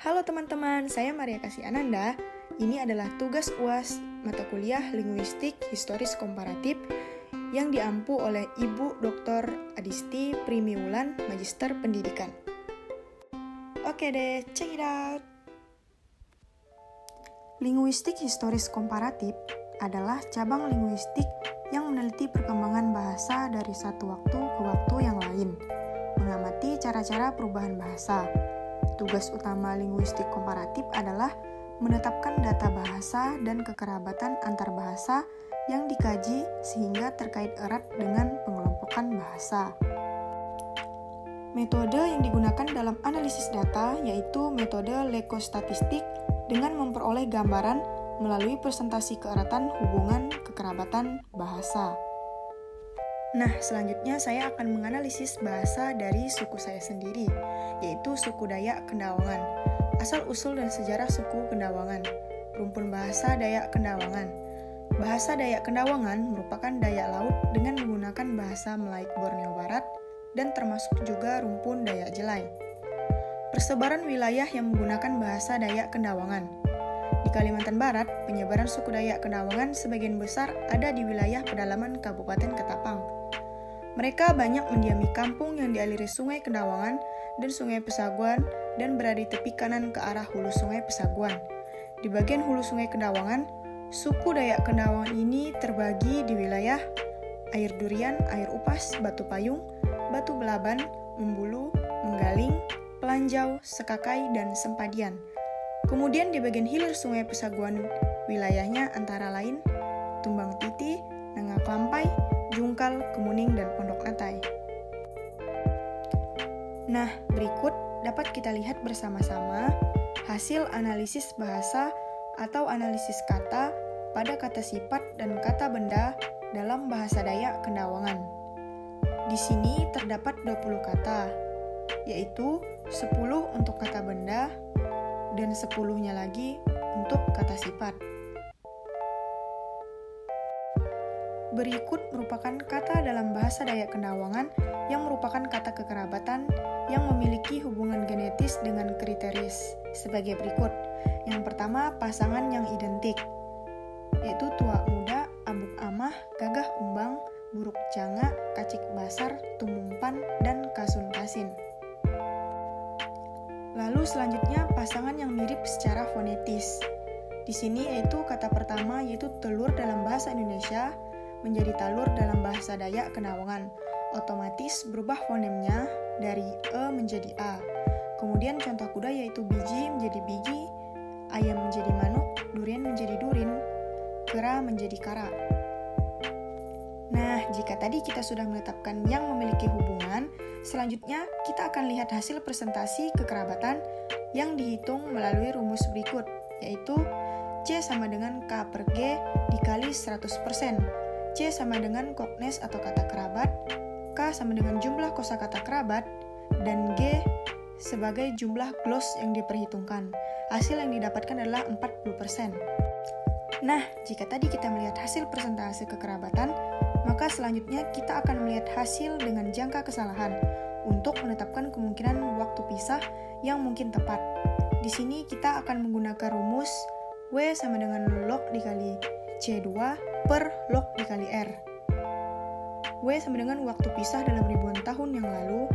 Halo teman-teman, saya Maria Kasih Ananda. Ini adalah tugas UAS mata kuliah Linguistik Historis Komparatif yang diampu oleh Ibu Dr. Adisti Primiwulan, Magister Pendidikan. Oke deh, check it out. Linguistik Historis Komparatif adalah cabang linguistik yang meneliti perkembangan bahasa dari satu waktu ke waktu yang lain, mengamati cara-cara perubahan bahasa. Tugas utama linguistik komparatif adalah menetapkan data bahasa dan kekerabatan antar bahasa yang dikaji sehingga terkait erat dengan pengelompokan bahasa. Metode yang digunakan dalam analisis data yaitu metode lekostatistik dengan memperoleh gambaran melalui presentasi keeratan hubungan kekerabatan bahasa. Nah, selanjutnya saya akan menganalisis bahasa dari suku saya sendiri, yaitu suku Dayak Kendawangan. Asal-usul dan sejarah suku Kendawangan. Rumpun bahasa Dayak Kendawangan. Bahasa Dayak Kendawangan merupakan Dayak laut dengan menggunakan bahasa Melayu Borneo Barat dan termasuk juga rumpun Dayak Jelai. Persebaran wilayah yang menggunakan bahasa Dayak Kendawangan. Di Kalimantan Barat, penyebaran suku Dayak Kendawangan sebagian besar ada di wilayah pedalaman Kabupaten Ketapang. Mereka banyak mendiami kampung yang dialiri Sungai Kendawangan dan Sungai Pesaguan dan berada di tepi kanan ke arah hulu Sungai Pesaguan. Di bagian hulu Sungai Kendawangan, suku Dayak Kendawangan ini terbagi di wilayah Air Durian, Air Upas, Batu Payung, Batu Belaban, Membulu, Menggaling, Pelanjau, Sekakai, dan Sempadian. Kemudian di bagian hilir Sungai Pesaguan, wilayahnya antara lain Tumbang Titi, Nangak Lampai, Jungkal, Kemuning, dan Pondok Natai. Nah, berikut dapat kita lihat bersama-sama hasil analisis bahasa atau analisis kata pada kata sifat dan kata benda dalam bahasa Dayak Kendawangan. Di sini terdapat 20 kata, yaitu 10 untuk kata benda dan 10-nya lagi untuk kata sifat. Berikut merupakan kata dalam bahasa Dayak Kendawangan yang merupakan kata kekerabatan yang memiliki hubungan genetis dengan kriteris sebagai berikut. Yang pertama, pasangan yang identik, yaitu tua muda, abuk amah, gagah umbang, buruk canga, kacik basar, tumumpan, dan kasun kasin. Lalu selanjutnya pasangan yang mirip secara fonetis. Di sini yaitu kata pertama yaitu telur dalam bahasa Indonesia menjadi talur dalam bahasa Dayak Kendawangan. Otomatis berubah fonemnya dari e menjadi a. Kemudian contoh kuda yaitu biji menjadi biji, ayam menjadi manuk, durian menjadi durin, kera menjadi kara. Nah, jika tadi kita sudah menetapkan yang memiliki hubungan, selanjutnya kita akan lihat hasil presentasi kekerabatan yang dihitung melalui rumus berikut, yaitu C sama dengan K per G dikali 100%. C sama dengan koknes atau kata kerabat, K sama dengan jumlah kosakata kerabat, dan G sebagai jumlah glos yang diperhitungkan. Hasil yang didapatkan adalah 40%. Nah, jika tadi kita melihat hasil presentasi kekerabatan, maka selanjutnya kita akan melihat hasil dengan jangka kesalahan untuk menetapkan kemungkinan waktu pisah yang mungkin tepat. Di sini kita akan menggunakan rumus W sama dengan log dikali C2 per log dikali R. W sama dengan waktu pisah dalam ribuan tahun yang lalu,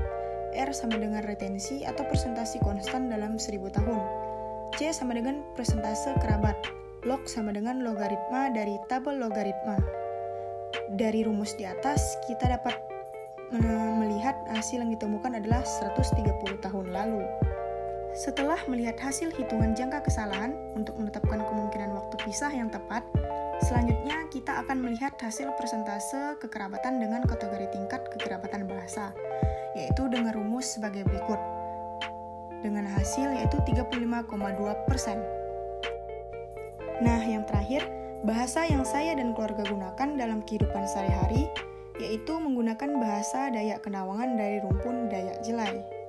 R sama dengan retensi atau persentase konstan dalam 1000 tahun, C sama dengan persentase kerabat, log sama dengan logaritma dari tabel logaritma. Dari rumus di atas, kita dapat melihat hasil yang ditemukan adalah 130 tahun lalu. Setelah melihat hasil hitungan jangka kesalahan untuk menetapkan kemungkinan waktu pisah yang tepat, selanjutnya kita akan melihat hasil persentase kekerabatan dengan kategori tingkat kekerabatan bahasa, yaitu dengan rumus sebagai berikut. Dengan hasil yaitu 35,2%. Nah, yang terakhir, bahasa yang saya dan keluarga gunakan dalam kehidupan sehari-hari, yaitu menggunakan bahasa Dayak Kendawangan dari rumpun Dayak Jelai.